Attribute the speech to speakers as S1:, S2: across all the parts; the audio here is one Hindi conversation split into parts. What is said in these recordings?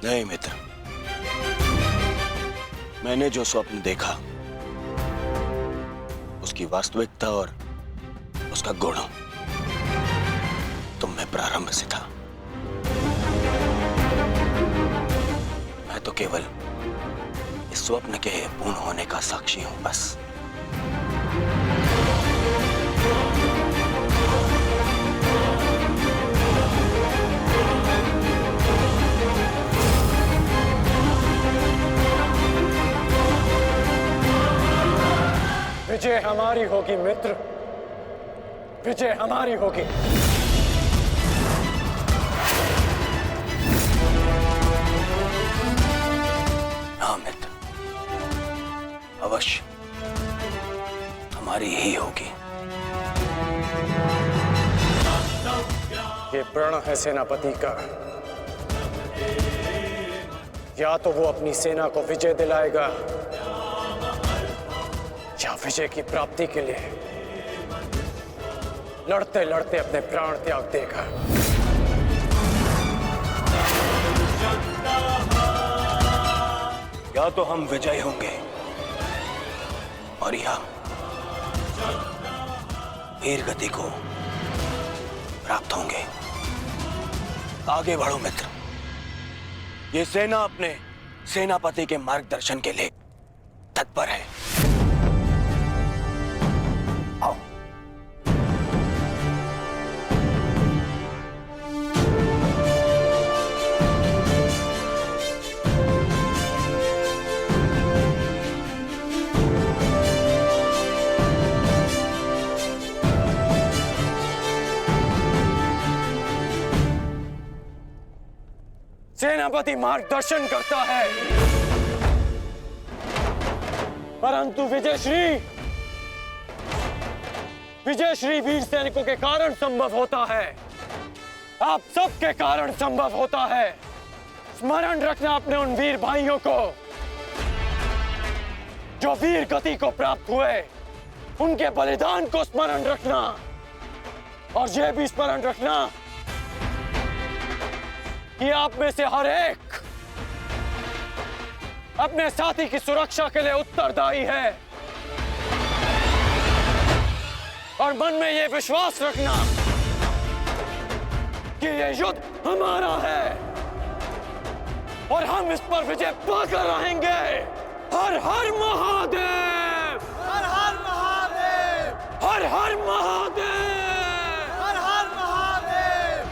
S1: नहीं मित्र, मैंने जो स्वप्न देखा उसकी वास्तविकता और उसका गुण तुम में प्रारंभ से था। मैं तो केवल इस स्वप्न के पूर्ण होने का साक्षी हूं बस।
S2: विजय हमारी होगी मित्र, विजय हमारी होगी।
S1: हाँ मित्र, अवश्य हमारी ही होगी।
S2: ये प्रण है सेनापति का। या तो वो अपनी सेना को विजय दिलाएगा या विजय की प्राप्ति के लिए लड़ते लड़ते अपने प्राण त्याग देगा।
S1: या तो हम विजयी होंगे और या वीर गति को प्राप्त होंगे। आगे बढ़ो मित्र, ये सेना अपने सेनापति के मार्गदर्शन के लिए तत्पर है। आओ।
S2: सेनापति मार्गदर्शन करता है, परंतु विजयश्री वीर सैनिकों के कारण संभव होता है। आप सबके कारण संभव होता है। स्मरण रखना अपने उन वीर भाइयों को जो वीर गति को प्राप्त हुए, उनके बलिदान को स्मरण रखना। और यह भी स्मरण रखना कि आप में से हर एक अपने साथी की सुरक्षा के लिए उत्तरदायी है। और मन में यह विश्वास रखना कि यह युद्ध हमारा है और हम इस पर विजय पाकर रहेंगे। हर हर महादेव,
S3: हर हर महादेव,
S2: हर हर महादेव,
S3: हर हर महादेव।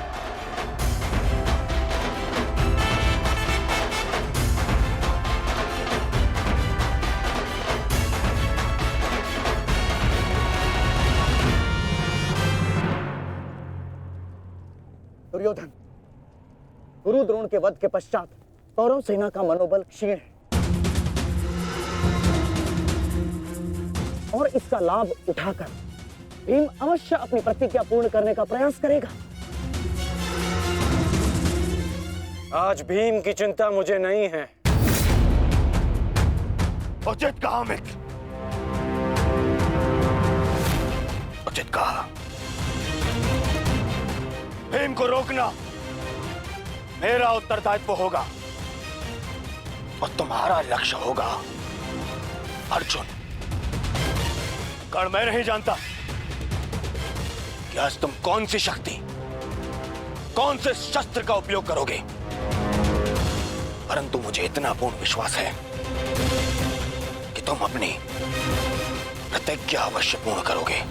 S4: दुर्योधन, गुरु द्रोण के वध के पश्चात कौरव सेना का मनोबल क्षीण है और इसका लाभ उठाकर भीम अवश्य अपनी प्रतिज्ञा पूर्ण करने का प्रयास करेगा।
S2: आज भीम की चिंता मुझे नहीं है।
S1: उचित कहा मित्र, उचित कहा। भीम को रोकना मेरा उत्तरदायित्व होगा और तुम्हारा लक्ष्य होगा अर्जुन। कारण मैं नहीं जानता कि आज तुम कौन सी शक्ति, कौन से शस्त्र का उपयोग करोगे, परंतु मुझे इतना पूर्ण विश्वास है कि तुम अपनी प्रतिज्ञा अवश्य पूर्ण करोगे।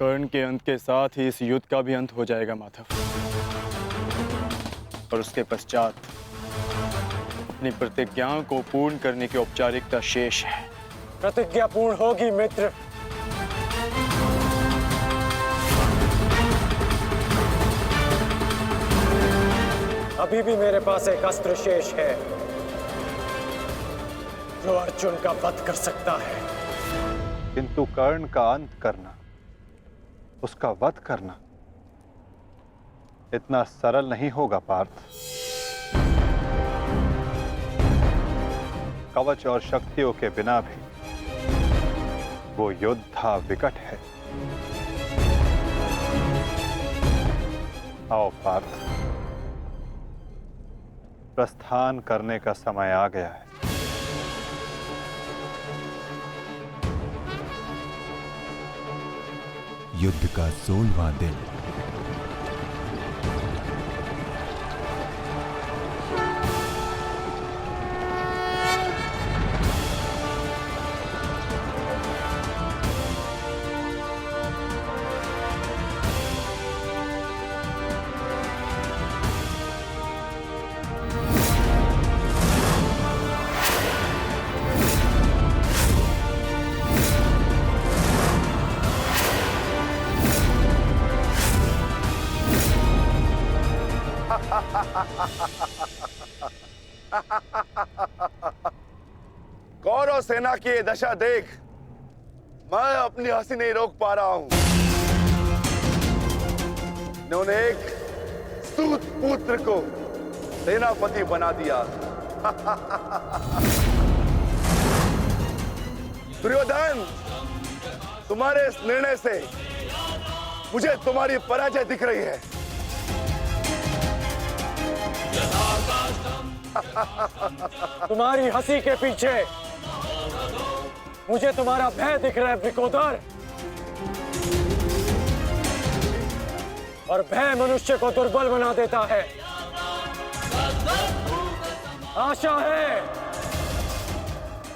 S5: कर्ण के अंत के साथ ही इस युद्ध का भी अंत हो जाएगा माधव, और उसके पश्चात अपनी प्रतिज्ञाओं को पूर्ण करने की औपचारिकता शेष है।
S2: प्रतिज्ञा पूर्ण होगी मित्र। अभी भी मेरे पास एक अस्त्र शेष है जो अर्जुन का वध कर सकता है।
S6: किंतु कर्ण का अंत करना, उसका वध करना इतना सरल नहीं होगा पार्थ। कवच और शक्तियों के बिना भी वो योद्धा विकट है। आओ पार्थ, प्रस्थान करने का समय आ गया है।
S7: युद्ध का 16वां दिन।
S1: कौरव सेना की ये दशा देख मैं अपनी हंसी नहीं रोक पा रहा हूं। इन्होंने एक सूत पुत्र को सेनापति बना दिया। दुर्योधन, तुम्हारे इस निर्णय से मुझे तुम्हारी पराजय दिख रही है।
S2: तुम्हारी हंसी के पीछे मुझे तुम्हारा भय दिख रहा है वृकोदर। और भय मनुष्य को दुर्बल बना देता है। आशा है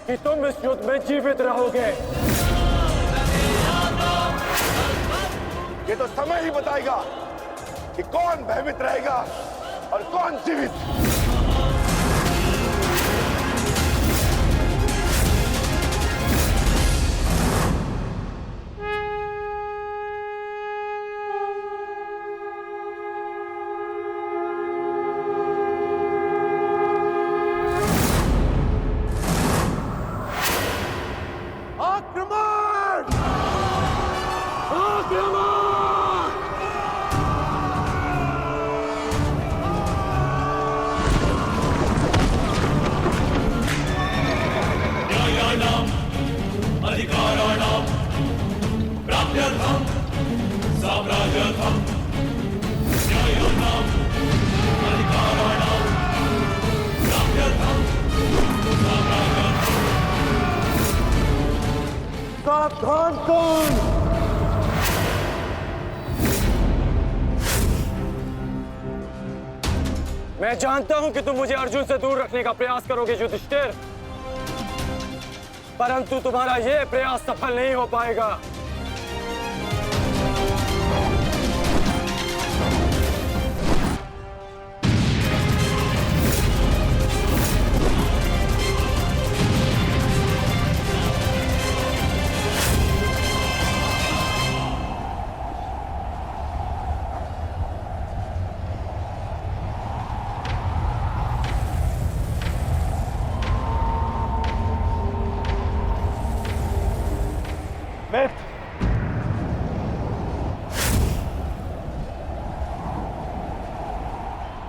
S2: कि तुम इस युद्ध में जीवित रहोगे।
S1: ये तो समय ही बताएगा कि कौन भयभीत रहेगा और कौन जीवित।
S4: सावधान कौन?
S2: मैं जानता हूं कि तुम मुझे अर्जुन से दूर रखने का प्रयास करोगे युधिष्ठिर, परंतु तुम्हारा यह प्रयास सफल नहीं हो पाएगा।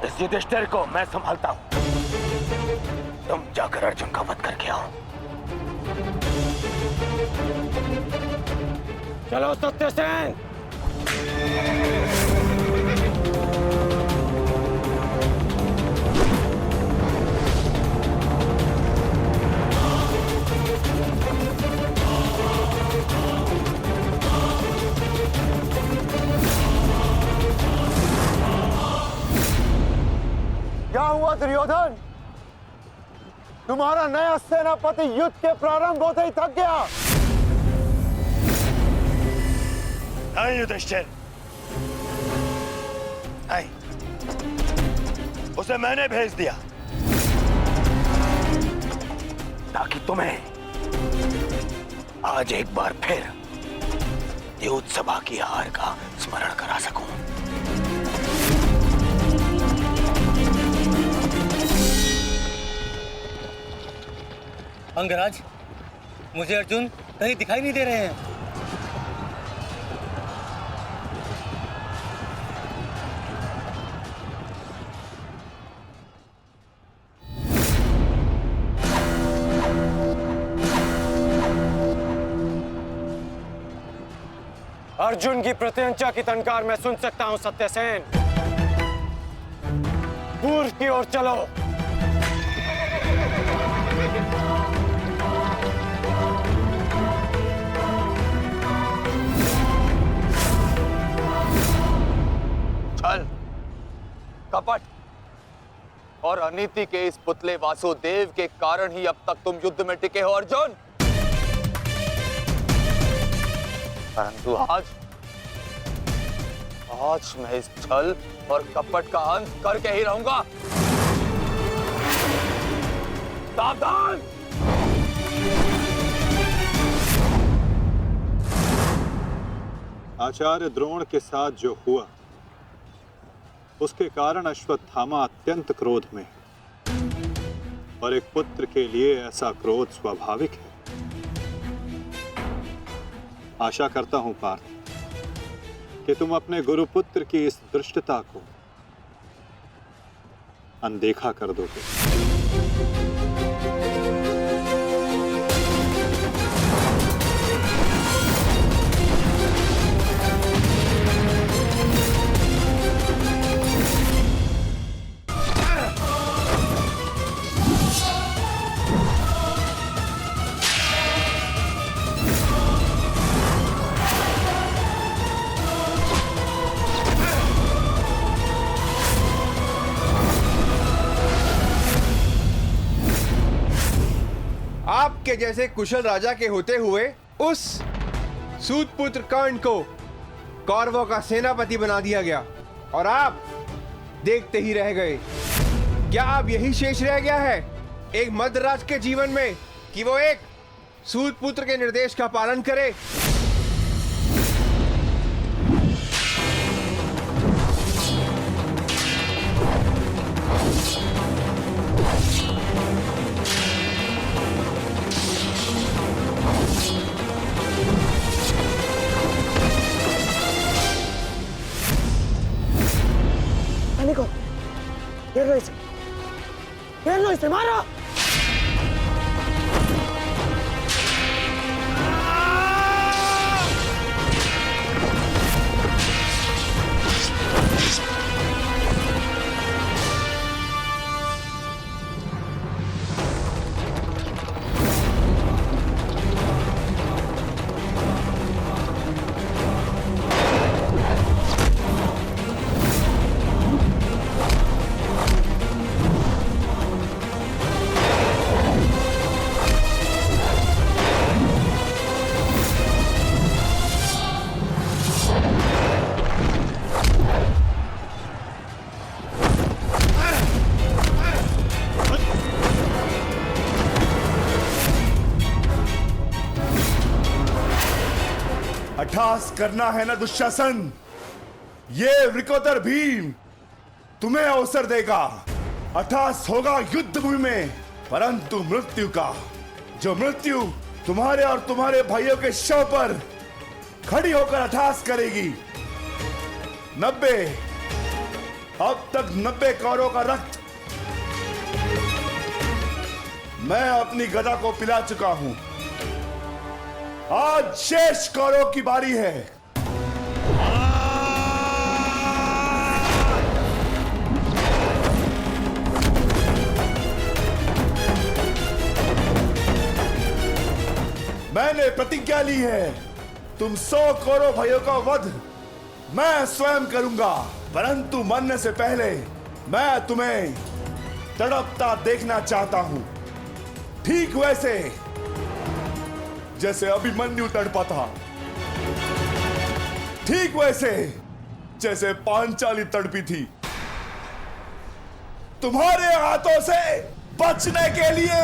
S1: इस युधिष्ठिर को मैं संभालता हूं। तुम जाकर अर्जुन का वध करके आओ।
S2: चलो सत्यसेन।
S4: क्या हुआ दुर्योधन? तुम्हारा नया सेनापति युद्ध के प्रारंभ होते ही थक गया।
S1: नहीं युधिष्ठिर, नहीं, उसे मैंने भेज दिया ताकि तुम्हें आज एक बार फिर युद्ध सभा की हार का स्मरण करा सकूं।
S8: अंगराज, मुझे अर्जुन कहीं दिखाई नहीं दे रहे हैं।
S2: अर्जुन की प्रत्यंचा की टंकार मैं सुन सकता हूं सत्यसेन। पूर्व की ओर चलो।
S5: छल, कपट और अनीति के इस पुतले वासुदेव के कारण ही अब तक तुम युद्ध में टिके हो अर्जुन। परंतु आज मैं इस छल और कपट का अंत करके ही रहूंगा। सावधान!
S6: आचार्य द्रोण के साथ जो हुआ उसके कारण अश्वत्थामा अत्यंत क्रोध में है। और एक पुत्र के लिए ऐसा क्रोध स्वाभाविक है। आशा करता हूं पार्थ कि तुम अपने गुरुपुत्र की इस दुष्टता को अनदेखा कर दोगे।
S9: आपके जैसे कुशल राजा के होते हुए उस सूतपुत्र कर्ण को कौरवों का सेनापति बना दिया गया और आप देखते ही रह गए। क्या अब यही शेष रह गया है एक मध्यराज के जीवन में कि वो एक सूतपुत्र के निर्देश का पालन करे?
S4: घेर लो इसे, मारो।
S10: अट्ठास करना है ना दुशासन, ये वृकोदर भीम तुम्हें अवसर देगा। अट्ठास होगा युद्ध भूमि में, परंतु मृत्यु का, जो मृत्यु तुम्हारे और तुम्हारे भाइयों के शव पर खड़ी होकर अट्ठास करेगी। 90 अब तक 90 कौरों का रक्त मैं अपनी गदा को पिला चुका हूं। आज शेष कौरों की बारी है। मैंने प्रतिज्ञा ली है, तुम 100 कौरव भाइयों का वध मैं स्वयं करूंगा, परंतु मरने से पहले मैं तुम्हें तड़पता देखना चाहता हूं, ठीक वैसे जैसे अभिमन्यु तड़पा था, ठीक वैसे जैसे पांचाली तड़पी थी। तुम्हारे हाथों से बचने के लिए।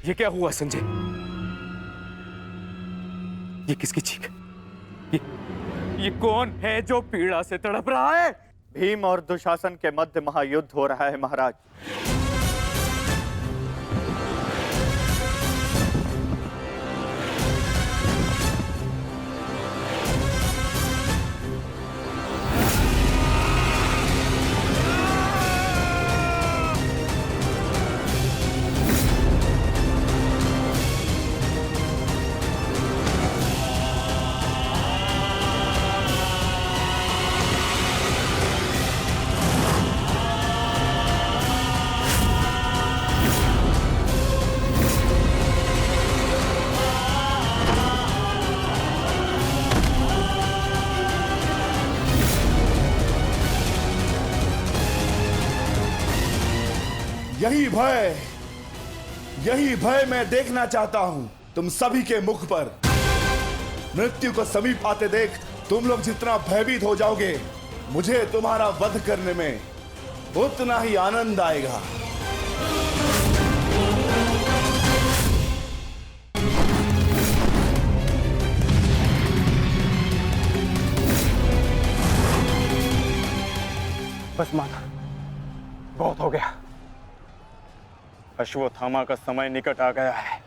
S2: ये क्या हुआ संजय? ये किसकी चीख? ये कौन है जो पीड़ा से तड़प रहा है?
S5: भीम और दुशासन के मध्य महायुद्ध हो रहा है महाराज।
S10: यही भय मैं देखना चाहता हूं तुम सभी के मुख पर। मृत्यु को समीप आते देख तुम लोग जितना भयभीत हो जाओगे, मुझे तुम्हारा वध करने में उतना ही आनंद आएगा।
S2: बस माना, बहुत हो गया। अश्वत्थामा का समय निकट आ गया है।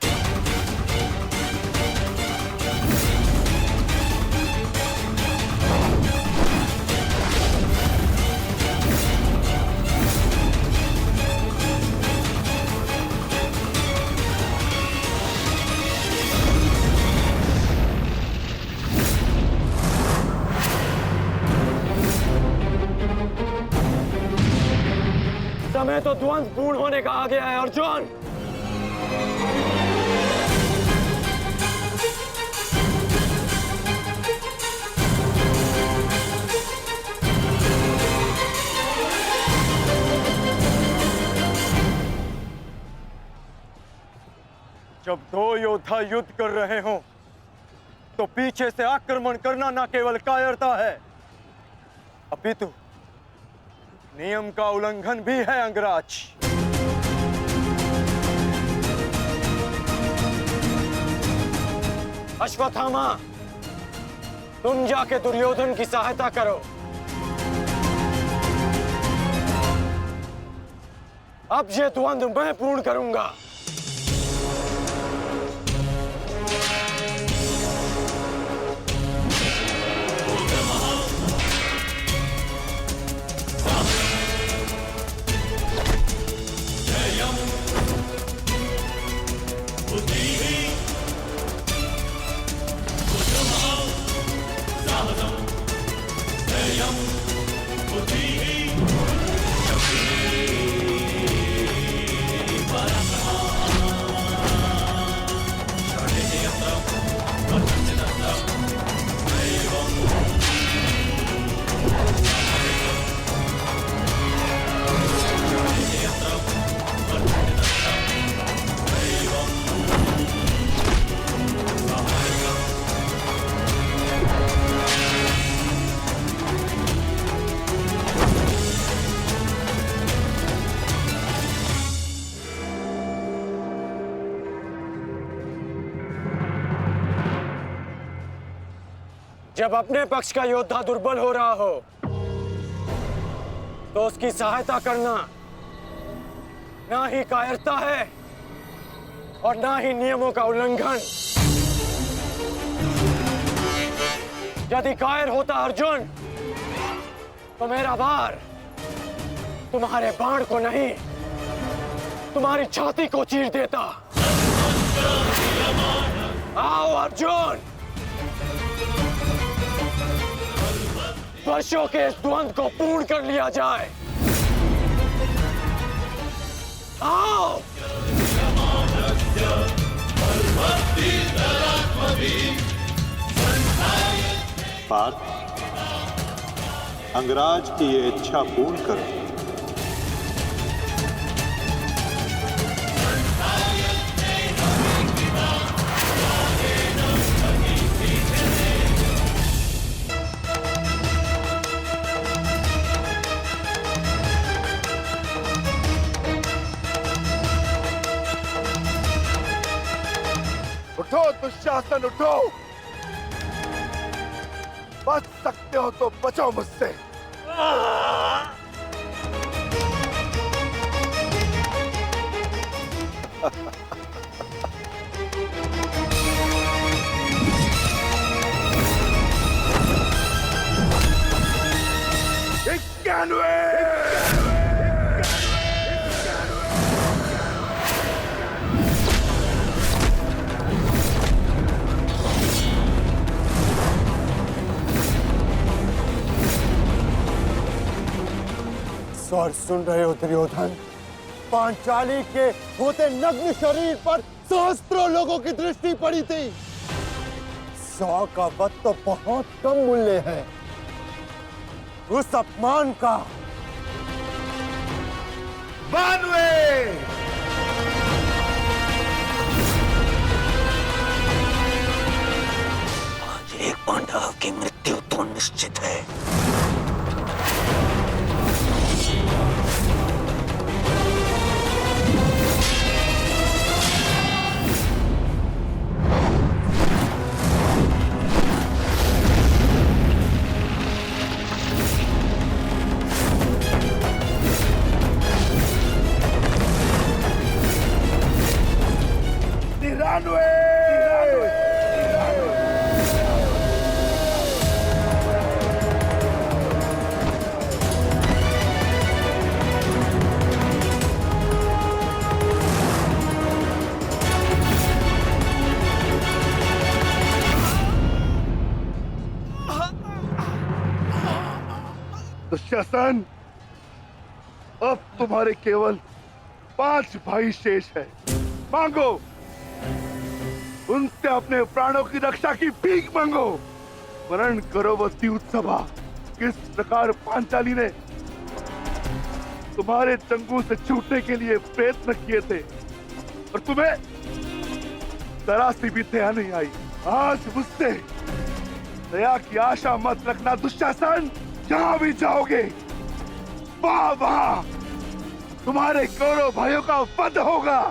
S2: समय तो द्वंद्व पूर्ण होने का आ गया है अर्जुन। जब दो योद्धा युद्ध कर रहे हों तो पीछे से आक्रमण करना न केवल कायरता है, अपितु नियम का उल्लंघन भी है अंगराज। अश्वत्थामा, तुम जाके दुर्योधन की सहायता करो। अब ये द्वंद्व मैं पूर्ण करूंगा। जब अपने पक्ष का योद्धा दुर्बल हो रहा हो तो उसकी सहायता करना ना ही कायरता है और ना ही नियमों का उल्लंघन। यदि कायर होता अर्जुन तो मेरा बाण तुम्हारे बाण को नहीं, तुम्हारी छाती को चीर देता। आओ अर्जुन, वर्षों के इस द्वंद्व को पूर्ण कर लिया जाए। आओ।
S6: पार्थ, अंगराज की ये इच्छा पूर्ण करो।
S10: उठो दुशासन, उठो। बच सकते हो तो बचो मुझसे।
S2: स्वर सुन रहे हो दुर्योधन? पांचाली के होते नग्न शरीर पर सहस्त्रों लोगों की दृष्टि पड़ी थी। 100 का वध तो बहुत कम मूल्य है। उस अपमान का
S4: आज एक पांडव की मृत्यु तो निश्चित है।
S10: दुशासन, अब तुम्हारे केवल 5 भाई शेष है। मांगो, उनसे अपने प्राणों की रक्षा की भीख मांगो। वर्ण करो वो उत्सवा किस प्रकार पांचाली ने तुम्हारे चंगू से छूटने के लिए प्रयत्न किए थे और तुम्हें जरा सी भी दया नहीं आई। आज मुझसे दया की आशा मत रखना दुशासन। जहां भी जाओगे वहां तुम्हारे कौरव भाइयों का वध होगा।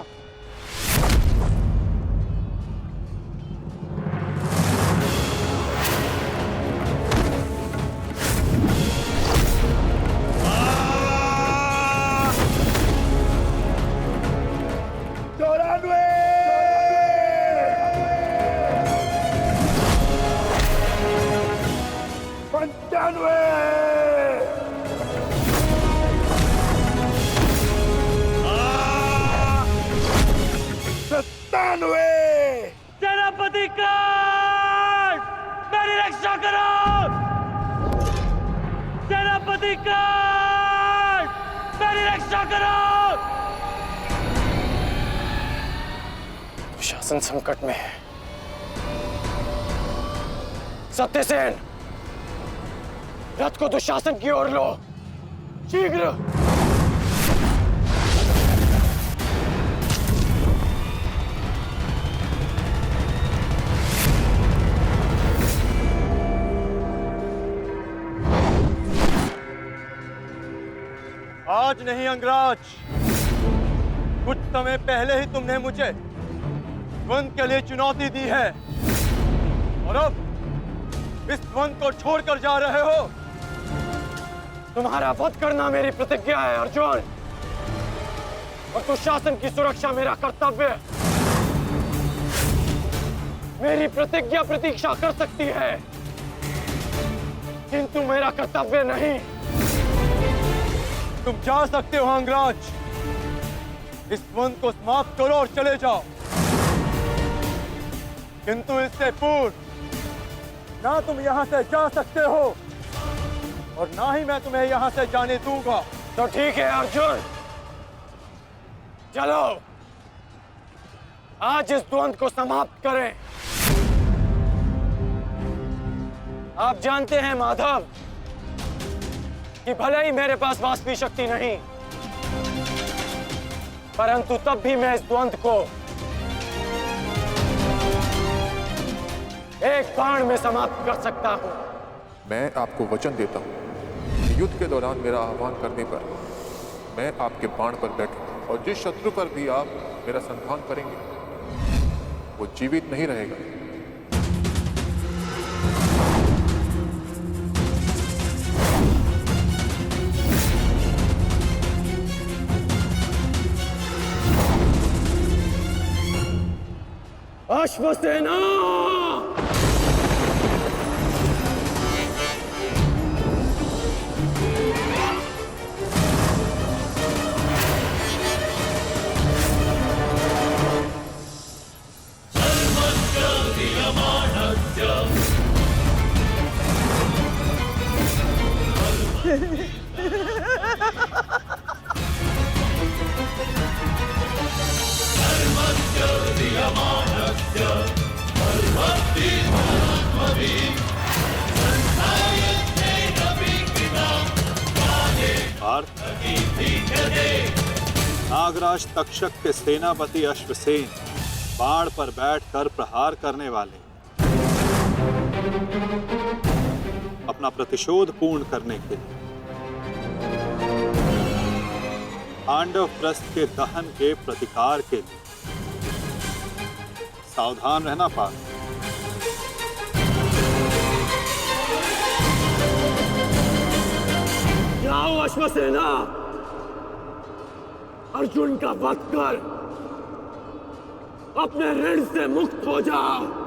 S3: सेनापति काट, मेरी रक्षा करो। सेनापति काट, मेरी रक्षा करो।
S1: शासन संकट में है। सत्यसेन, रथ को दुशासन की ओर लो, शीघ्र।
S2: आज नहीं अंगराज, कुछ समय पहले ही तुमने मुझे द्वंद के लिए चुनौती दी है और अब इस द्वंद को छोड़कर जा रहे हो।
S1: तुम्हारा वध करना मेरी प्रतिज्ञा है अर्जुन, और दुशासन की सुरक्षा मेरा कर्तव्य है। मेरी प्रतिज्ञा प्रतीक्षा कर सकती है, किंतु मेरा कर्तव्य नहीं।
S2: तुम जा सकते हो अंगराज, इस द्वंद को समाप्त करो और चले जाओ, किंतु इससे पूर्व ना तुम यहां से जा सकते हो और ना ही मैं तुम्हें यहां से जाने दूंगा।
S1: तो ठीक है अर्जुन, चलो आज इस द्वंद को समाप्त करें। आप जानते हैं माधव कि भले ही मेरे पास वास्तविक शक्ति नहीं, परंतु तब भी मैं इस द्वंद को एक बाण में समाप्त कर सकता हूं।
S11: मैं आपको वचन देता हूं कि युद्ध के दौरान मेरा आह्वान करने पर मैं आपके बाण पर बैठूंगा और जिस शत्रु पर भी आप मेरा संधान करेंगे वो जीवित नहीं रहेगा।
S3: अश्वसेना!
S6: पार्थ, नागराज तक्षक के सेनापति अश्वसेन बाण पर बैठकर प्रहार करने वाले अपना प्रतिशोध पूर्ण करने के लिए पांडव प्रस्थ के दहन के प्रतिकार के लिए सावधान रहना पार्थ।
S3: जाओ अश्वसेना, अर्जुन का वध कर अपने ऋण से मुक्त हो जाओ।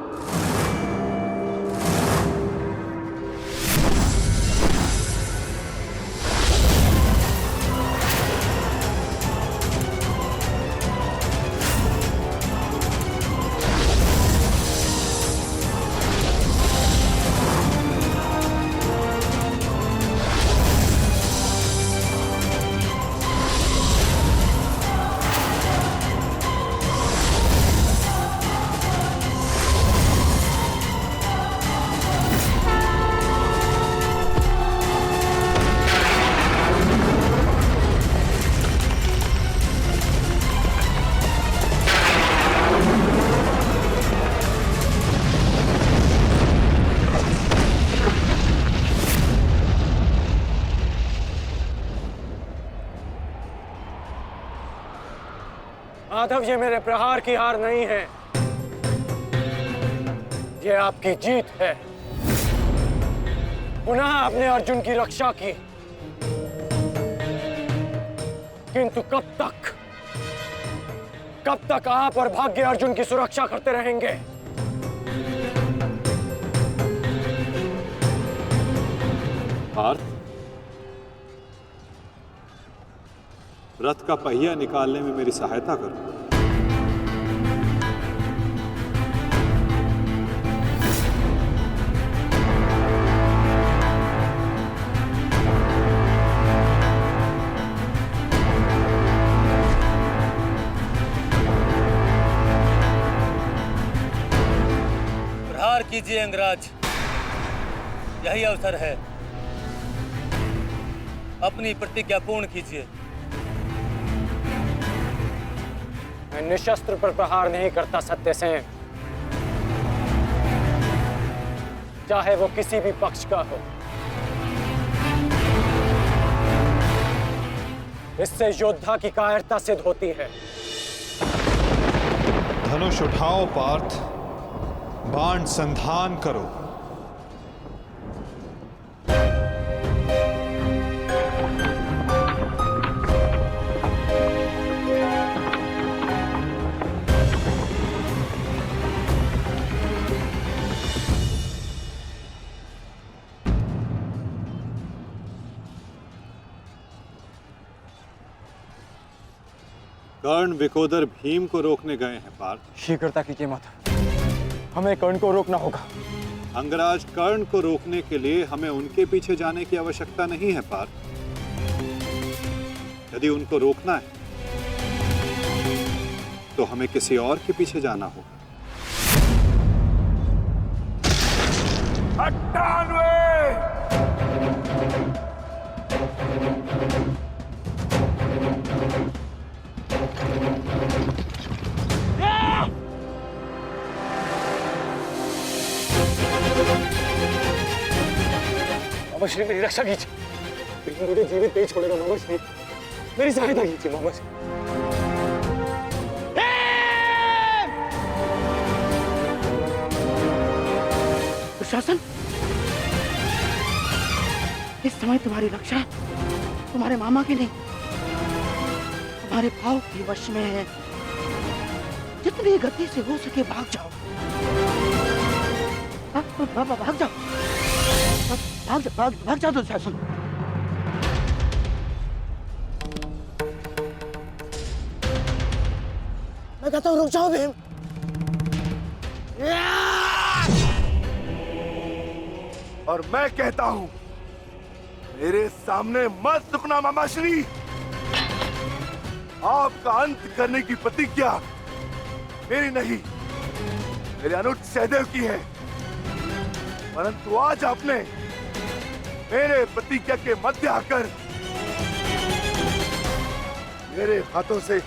S3: माधव, ये मेरे प्रहार की हार नहीं है, ये आपकी जीत है। पुनः आपने अर्जुन की रक्षा की, किंतु कब तक आप और भाग्य अर्जुन की सुरक्षा करते रहेंगे?
S6: पार्थ, रथ का पहिया निकालने में मेरी सहायता करो।
S8: प्रहार कीजिए अंगराज, यही अवसर है। अपनी प्रतिज्ञा पूर्ण कीजिए।
S3: मैं निशस्त्र पर प्रहार नहीं करता सत्यसेन, चाहे वो किसी भी पक्ष का हो। इससे योद्धा की कायरता सिद्ध होती है।
S6: धनुष उठाओ पार्थ, बाण संधान करो। कर्ण विकोदर भीम को रोकने गए हैं पार्थ।
S2: शीघ्रता कीजिए माता, हमें कर्ण को रोकना होगा।
S6: अंगराज, कर्ण को रोकने के लिए हमें उनके पीछे जाने की आवश्यकता नहीं है पार्थ। यदि उनको रोकना है तो हमें किसी और के पीछे जाना होगा।
S10: 98
S3: मामा श्री, मेरी रक्षा कीजिए। मुझे जीवित नहीं छोड़ेगा मामा श्री, मेरी सहायता कीजिए मामा श्री।
S4: दुशासन, इस समय तुम्हारी रक्षा तुम्हारे मामा की नहीं, तुम्हारे भाव के वश में है। जितनी गति से हो सके भाग जाओ। भाग जाओ, भाग जाओ दुशासन। मैं कहता हूँ रुक जाओ भीम।
S10: और मैं कहता हूं मेरे सामने मत रुकना मामाश्री। आपका अंत करने की प्रतिज्ञा मेरी नहीं, मेरे अनुज सहदेव की है। परंतु आज आपने मेरे प्रतिज्ञा के मध्य आकर मेरे हाथों से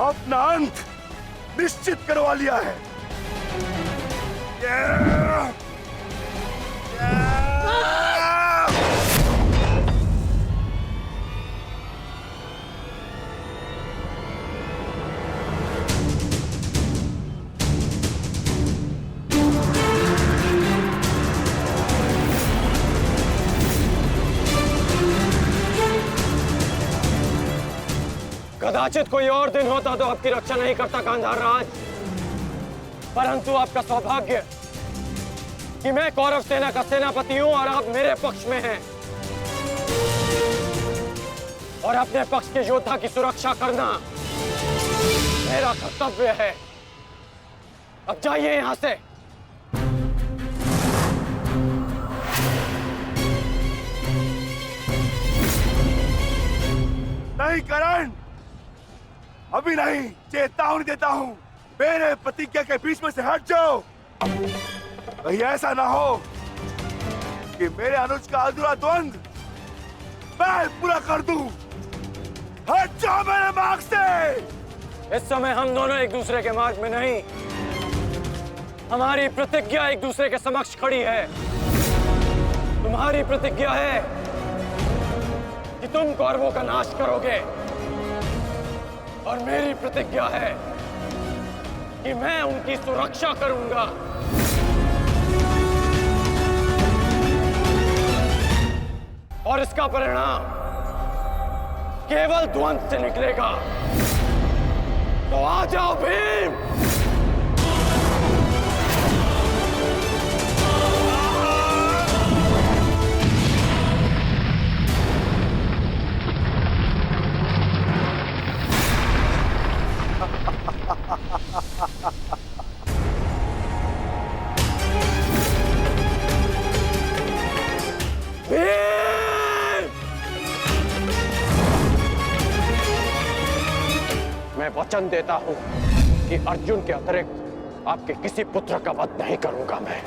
S10: अपना अंत निश्चित करवा लिया है।
S2: कदाचित कोई और दिन होता तो आपकी रक्षा नहीं करता गांधार राज, परंतु आपका सौभाग्य कि मैं कौरव सेना का सेनापति हूं और आप मेरे पक्ष में हैं। और अपने पक्ष के योद्धा की सुरक्षा करना मेरा कर्तव्य है। अब जाइए यहां से।
S10: नहीं करण, अभी नहीं, चेतावनी देता हूं, मेरे प्रतिज्ञा के बीच में से हट जाओ। कहीं ऐसा ना हो कि मेरे अनुज का अधूरा द्वंद मैं पूरा कर दूं। हट जाओ मेरे मार्ग से।
S2: इस समय हम दोनों एक दूसरे के मार्ग में नहीं, हमारी प्रतिज्ञा एक दूसरे के समक्ष खड़ी है। तुम्हारी प्रतिज्ञा है कि तुम कौरवों का नाश करोगे और मेरी प्रतिज्ञा है कि मैं उनकी सुरक्षा करूंगा। और इसका परिणाम केवल ध्वंस से निकलेगा। तो आ जाओ भीम। मैं वचन देता हूं कि अर्जुन के अतिरिक्त आपके किसी पुत्र का वध नहीं करूंगा मैं।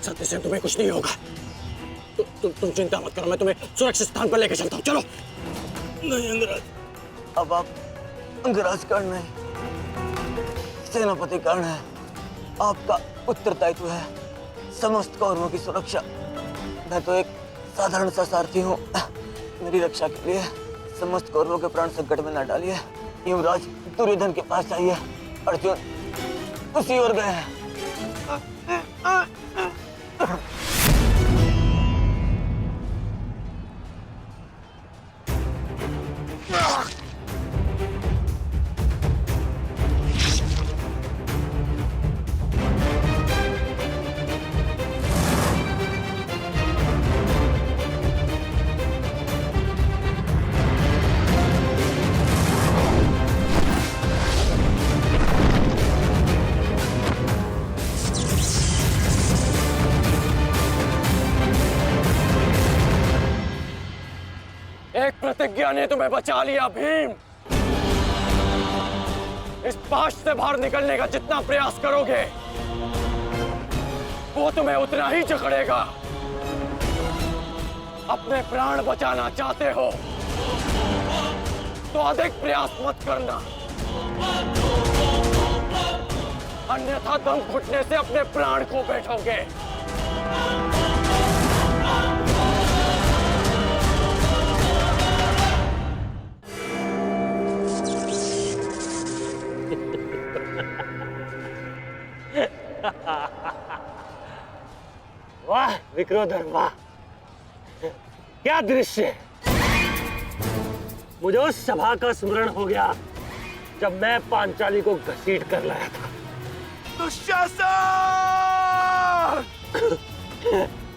S2: सत्यसेन, तुम्हें कुछ नहीं होगा। तुम चिंता मत करो, मैं तुम्हें सुरक्षित स्थान पर लेकर चलता हूँ। चलो।
S4: नहीं अंगराज, अब आप अंगराज कर्ण नहीं, सेनापति कर्ण है। आपका उत्तरदायित्व है समस्त कौरवों की सुरक्षा। मैं तो एक साधारण सा सारथी हूँ। मेरी रक्षा के लिए समस्त कौरवों के प्राण संकट में न डालिए। युवराज दुर्योधन के पास जाइए, अर्जुन उसी ओर गए हैं।
S1: प्रतिज्ञा ने तुम्हें बचा लिया भीम। इस पाश से बाहर निकलने का जितना प्रयास करोगे वो तुम्हें उतना ही जकड़ेगा। अपने प्राण बचाना चाहते हो तो अधिक प्रयास मत करना, अन्यथा दम घुटने से अपने प्राण खो बैठोगे।
S3: वाह विक्रोधर वाह, क्या दृश्य है। मुझे उस सभा का स्मरण हो गया जब मैं पांचाली को घसीट कर लाया था।
S1: दुशासन!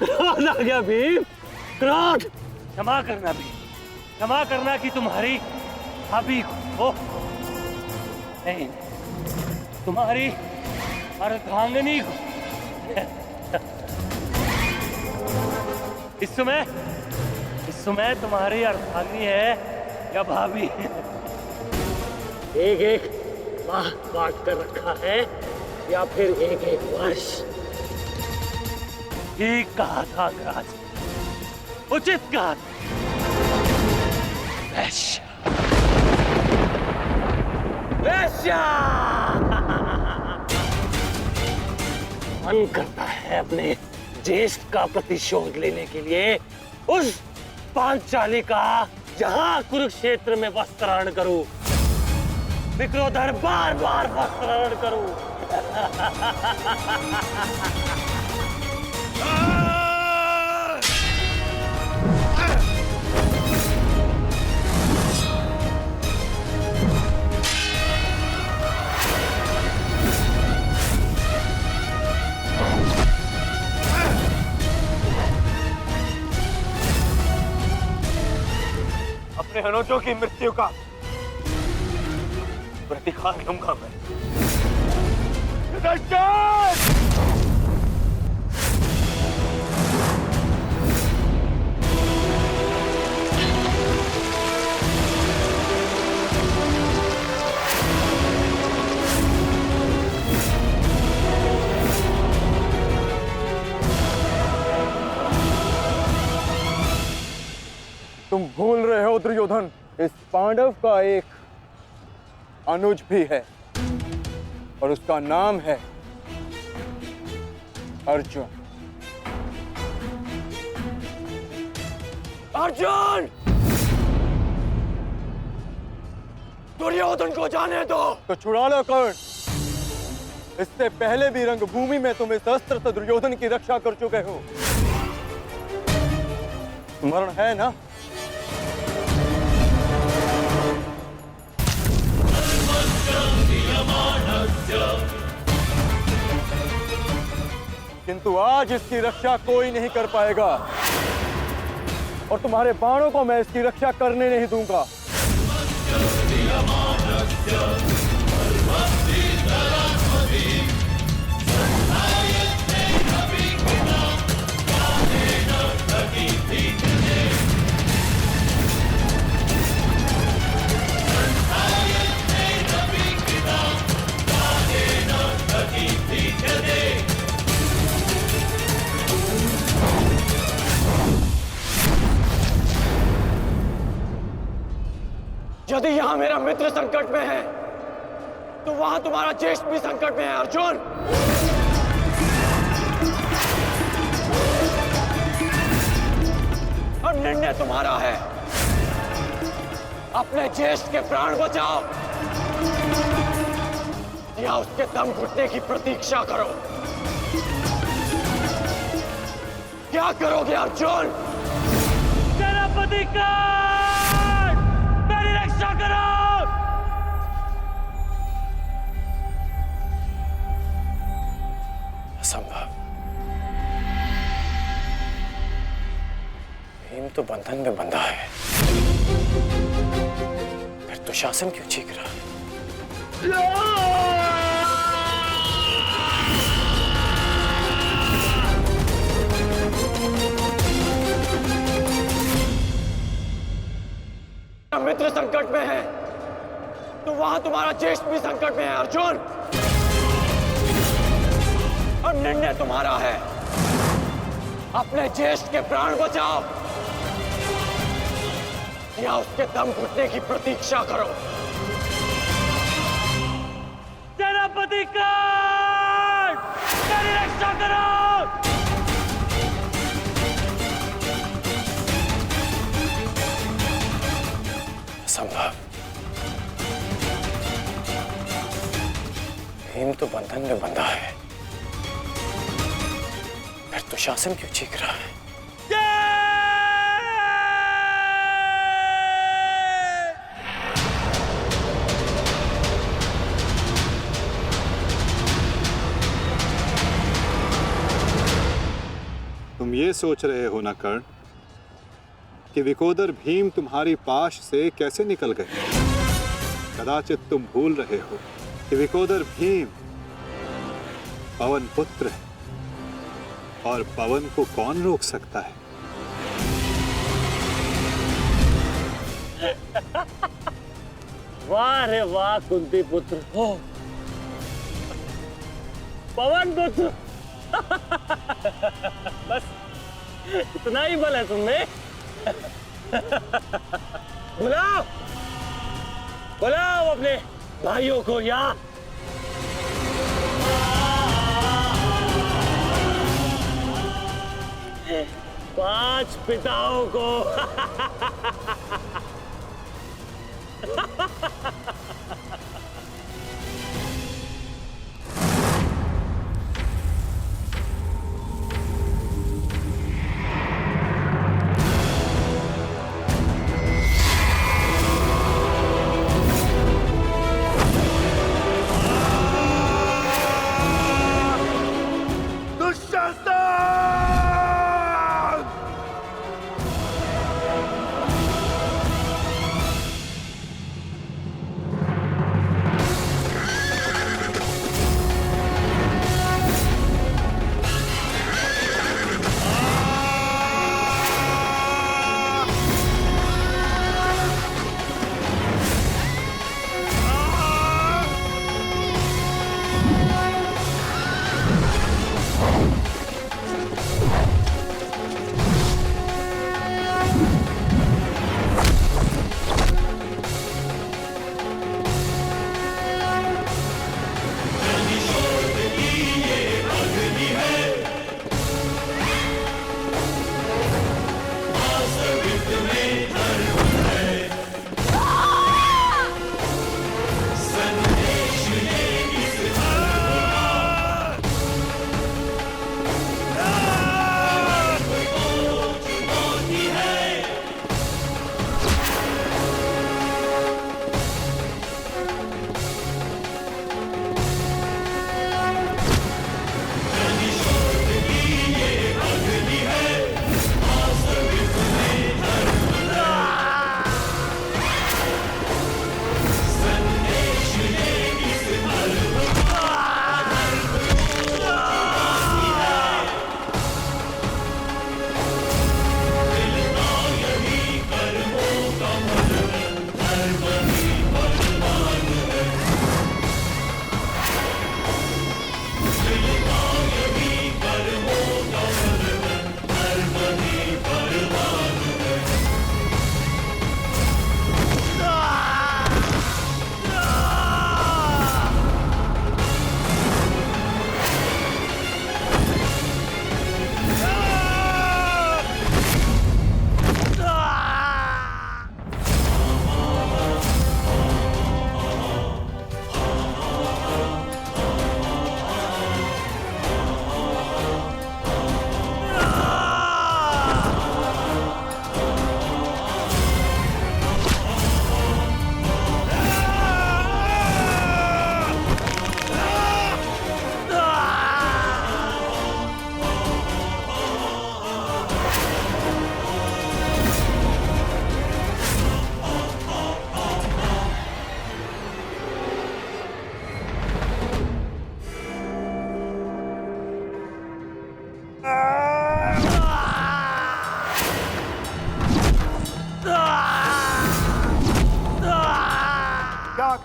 S3: क्रोध आ गया भीम, क्रोध। क्षमा करना भीम, क्षमा करना कि तुम्हारी भाभी को नहीं, तुम्हारी अर्धांगिनी को। इस समय तुम्हारी अर्धांगिनी है या भाभी? एक एक माह बांट कर रखा है या फिर एक एक वर्ष? ठीक कहा था राज, उचित कहा था। वैश्या, वैश्या। मन करता है अपने ज्येष्ठ का प्रतिशोध लेने के लिए उस पांचाली का जहां कुरुक्षेत्र में वस्त्राहरण करूं, विक्रोधर बार बार वस्त्राहरण करूं।
S1: अपने अनुजों की मृत्यु का प्रतिकार लूंगा मैं।
S2: तुम भूल रहे हो दुर्योधन, इस पांडव का एक अनुज भी है और उसका नाम है अर्जुन।
S1: अर्जुन! दुर्योधन को जाने दो।
S2: तो छुड़ा लो कर्ण। इससे पहले भी रंगभूमि में तुम इस अस्त्र से दुर्योधन की रक्षा कर चुके हो, स्मरण है ना? किंतु आज इसकी रक्षा कोई नहीं कर पाएगा और तुम्हारे बाणों को मैं इसकी रक्षा करने नहीं दूंगा।
S1: यदि यहां मेरा मित्र संकट में है तो वहां तुम्हारा ज्येष्ठ भी संकट में है अर्जुन। और निर्णय तुम्हारा है, अपने ज्येष्ठ के प्राण बचाओ या उसके दम घुटने की प्रतीक्षा करो। क्या करोगे अर्जुन?
S3: सेनापति का रक्षा करो।
S1: असंभव। भीम तो बंधन में बंधा है, फिर दुशासन क्यों चीख रहा है?
S2: मित्र संकट में है तो वहां तुम्हारा ज्येष्ठ भी संकट में है अर्जुन। और निर्णय तुम्हारा है, अपने ज्येष्ठ के प्राण बचाओ या उसके दम घुटने की प्रतीक्षा करो।
S3: सेनापति कर्ण, मेरी रक्षा करो।
S1: संभव। भीम तो बंधन में बंधा है, फिर दुशासन क्यों चीख रहा है?
S6: तुम ये सोच रहे हो ना कर्ण कि विकोदर भीम तुम्हारी पाश से कैसे निकल गए? कदाचित तुम भूल रहे हो कि विकोदर भीम पवन पुत्र है और पवन को कौन रोक सकता है?
S3: वाह रे वाह कुंती पुत्र हो, पवन पुत्र। बस इतना ही बल है तुम्हें। बुलाओ बुलाओ अपने भाइयों को यहाँ। 5 पिताओं को।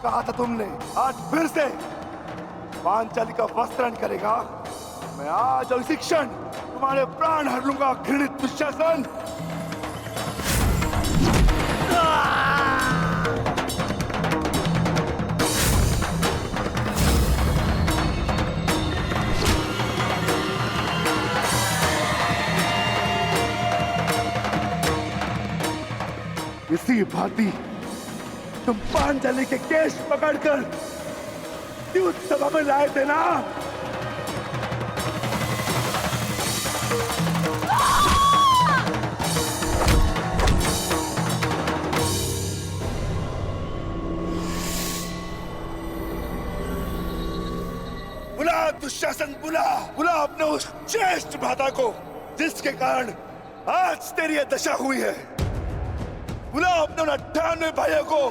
S10: कहा था तुमने, आज फिर से पांचाली का वस्त्रण करेगा। मैं आज और इसी क्षण तुम्हारे प्राण हर लूंगा, घृणित दुशासन। इसी भांति तुम पांचाली के केश पकड़कर युद्ध सभा में लाए थे ना? बुला दुशासन, बुला बुला अपने उस ज्येष्ठ भ्राता को जिसके कारण आज तेरी यह दशा हुई है। बुला अपने 98 भाइयों को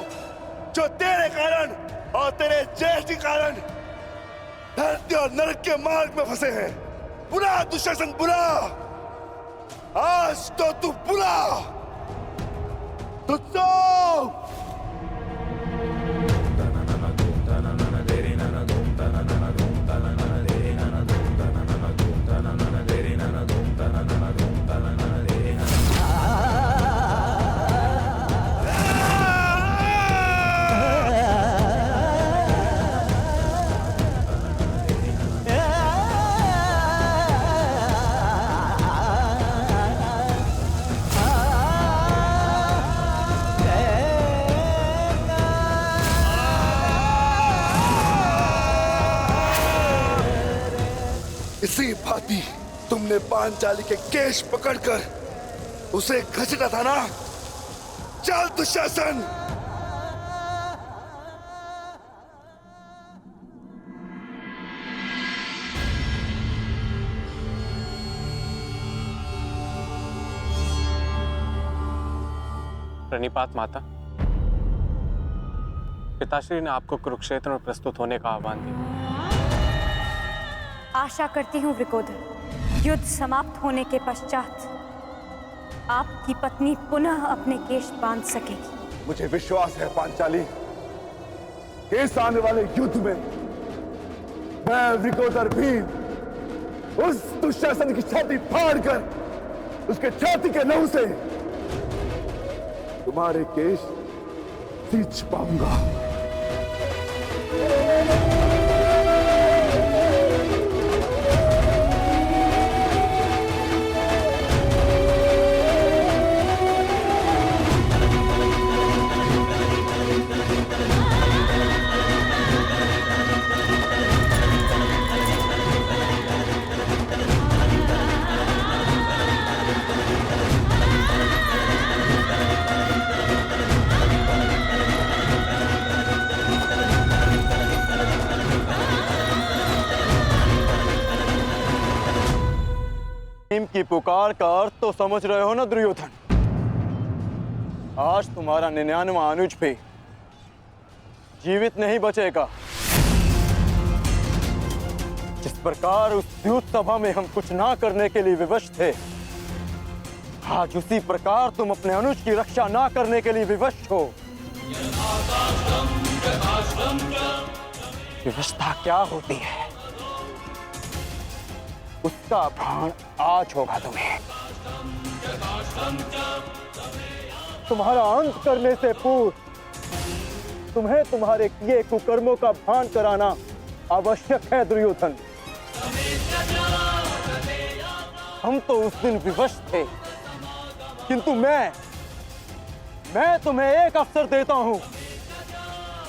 S10: जो तेरे कारण और तेरे ज्येष्ठ के कारण धरती और नरक के मार्ग में फंसे हैं। बुला दुशासन, बुला, आज तो तू बुला। तुझको इसी भांति तुमने पांचाली के केश पकड़कर उसे घसीटा था ना? चल दुशासन।
S3: प्रणिपात माता। पिताश्री ने आपको कुरुक्षेत्र में प्रस्तुत होने का आह्वान दिया।
S12: आशा करती हूँ वृकोदर, युद्ध समाप्त होने के पश्चात आपकी पत्नी पुनः अपने केश बांध सकेगी।
S10: मुझे विश्वास है पांचाली, इस आने वाले युद्ध में मैं वृकोदर भीम उस दुशासन की छाती फाड़कर उसके छाती के लहू से तुम्हारे केश सींच पाऊंगा।
S2: भीम की पुकार का अर्थ तो समझ रहे हो ना दुर्योधन? आज तुम्हारा 99वां अनुज भी जीवित नहीं बचेगा। जिस प्रकार उस युद्ध सभा में हम कुछ ना करने के लिए विवश थे, आज उसी प्रकार तुम अपने अनुज की रक्षा ना करने के लिए विवश हो। विवशता क्या होती है उसका भान आज होगा तुम्हें। तुम्हारा अंत करने से पूर्व तुम्हें तुम्हारे किए कुकर्मों का भान कराना आवश्यक है दुर्योधन। हम तो उस दिन विवश थे, किंतु मैं तुम्हें एक अवसर देता हूं।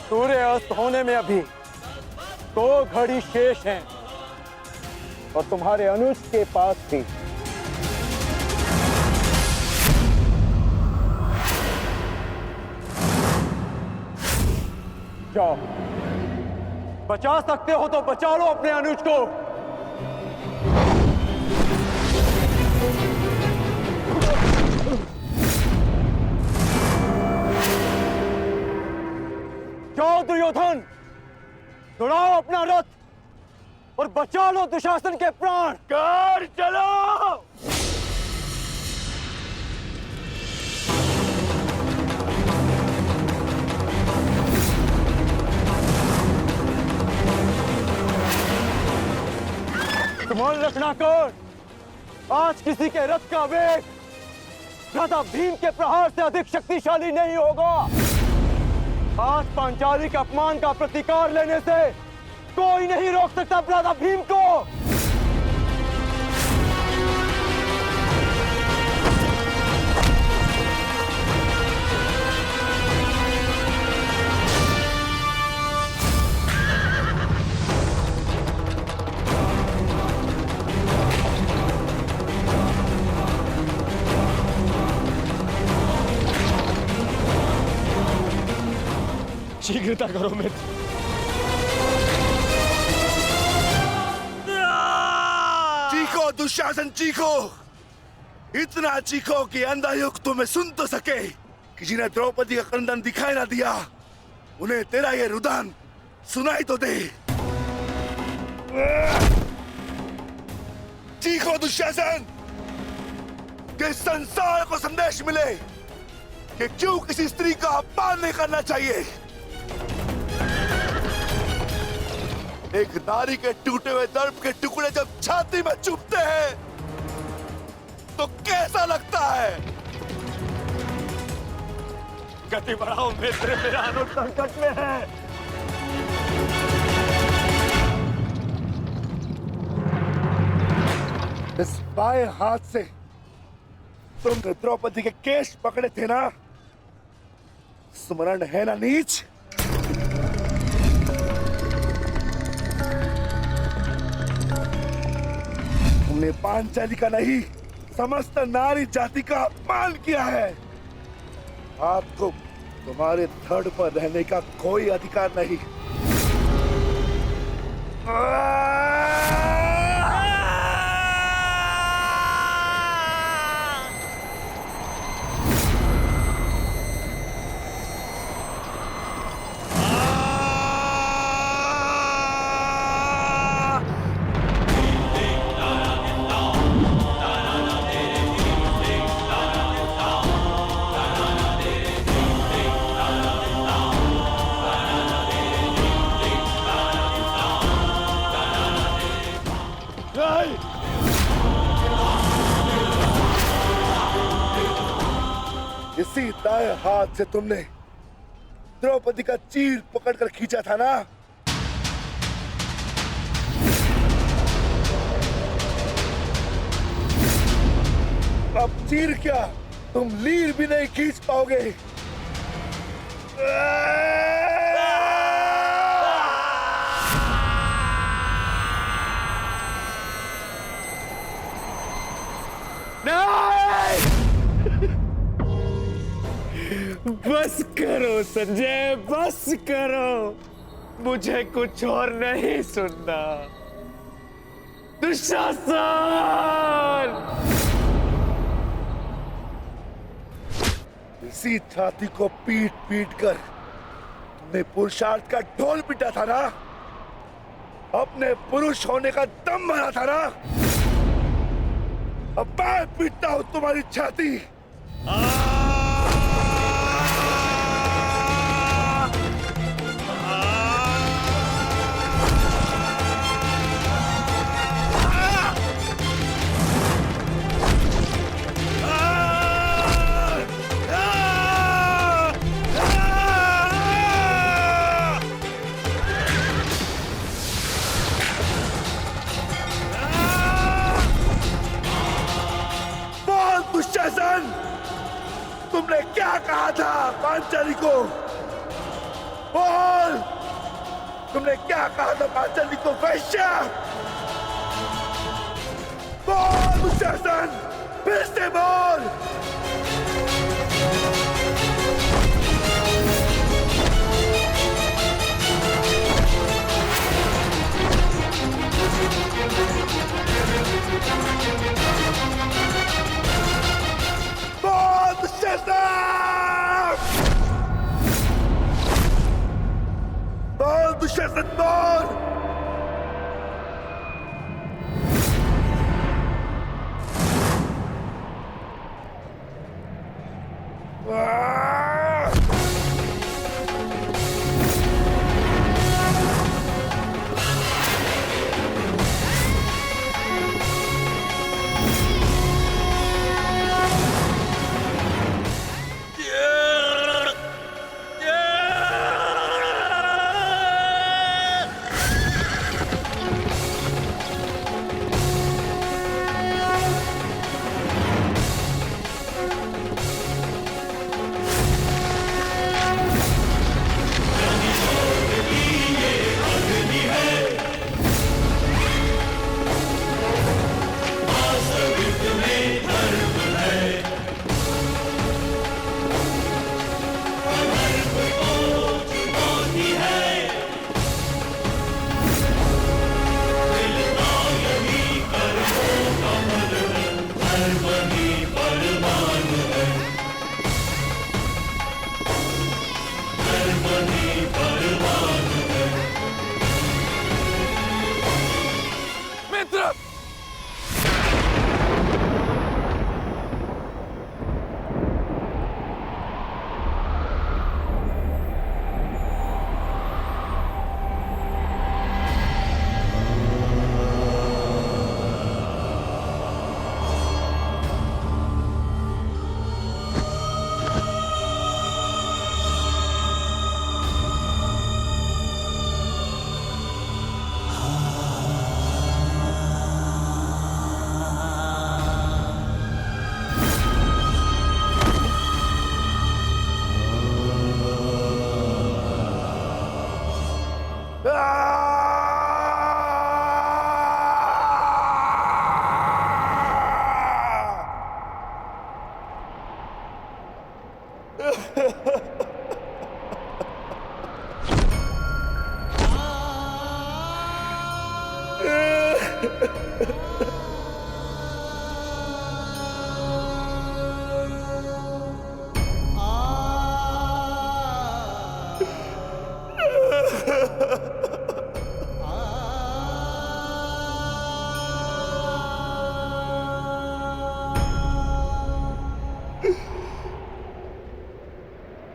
S2: सूर्य अस्त होने में अभी 2 घड़ी शेष हैं और तुम्हारे अनुज के पास भी। जाओ, बचा सकते हो तो बचा लो अपने अनुज को। जाओ दुर्योधन, दौड़ाओ अपना रथ और बचा लो दुशासन के प्राण। कर चलो। एक मान रखना कौन, आज किसी के रथ का वेग भ्राता भीम के प्रहार से अधिक शक्तिशाली नहीं होगा। आज पांचाली के अपमान का प्रतिकार लेने से कोई नहीं रोक सकता भ्राता भीम को।
S1: शीघ्रता करो मित्र।
S10: चीखो दुशासन चीखो, इतना चीखो कि अंधा युग तुम्हें सुन तो सके कि जिन्हें द्रौपदी का क्रंदन दिखाई ना दिया उन्हें तेरा ये रुदन सुनाई तो दे। चीखो दुशासन कि संसार को संदेश मिले कि क्यों किसी स्त्री का अपमान नहीं करना चाहिए। एक नारी के टूटे हुए दर्प के टुकड़े जब छाती में चुभते हैं तो कैसा लगता है।
S1: गति बढ़ाओ मित्र, मेरा अनुज संकट में है।
S10: इस बाएं हाथ से तुम द्रौपदी के केश पकड़े थे ना, स्मरण है ना नीच। तुमने पांचाली का नहीं समस्त नारी जाति का अपमान किया है। आपको तुम्हारे धड़ पर रहने का कोई अधिकार नहीं। इसी दाएं हाथ से तुमने द्रौपदी का चीर पकड़कर खींचा था ना। अब चीर क्या, तुम लीर भी नहीं खींच पाओगे।
S1: बस करो संजय, बस करो, मुझे कुछ और नहीं सुनना। दुशासन!
S10: इसी छाती को पीट पीट कर तुमने पुरुषार्थ का ढोल पीटा था ना, अपने पुरुष होने का दम भरा था ना। अब मैं पीटता हूं तुम्हारी छाती। दुशासन, तुमने क्या कहा था पांचाली को? बोल, तुमने क्या कहा था पांचाली को? वैश्या! बोल दुशासन, फिर से बोल। बोल दुशासन, बोल।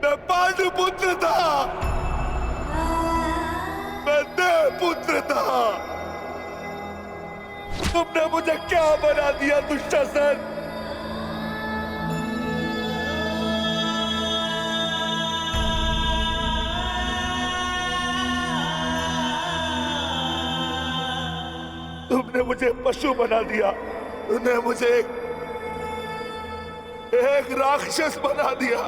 S10: मैं पांडुपुत्र था, मैं देवपुत्र था। तुमने मुझे क्या बना दिया दुशासन? तुमने मुझे पशु बना दिया, तुमने मुझे एक राक्षस बना दिया।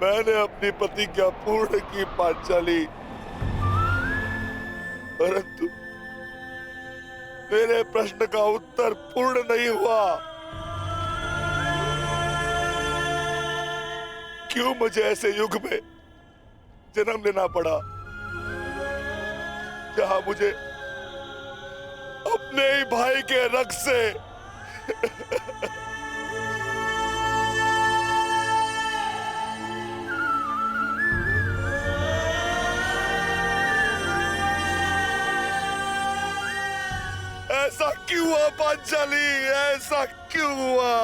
S10: मैंने अपनी प्रतिज्ञा पूर्ण की पांचाली, परंतु मेरे प्रश्न का उत्तर पूर्ण नहीं हुआ। क्यों मुझे ऐसे युग में जन्म लेना पड़ा जहां मुझे अपने ही भाई के रक्त से ऐसा क्यों हुआ पांचाली? ऐसा क्यों हुआ?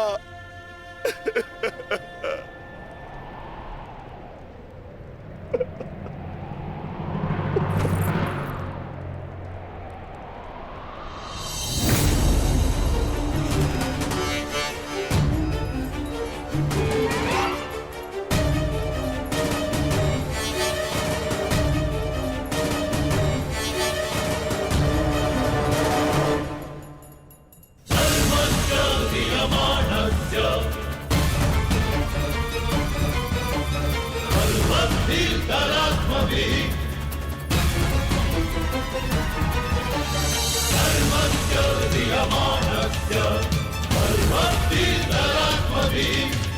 S10: धर्मस्य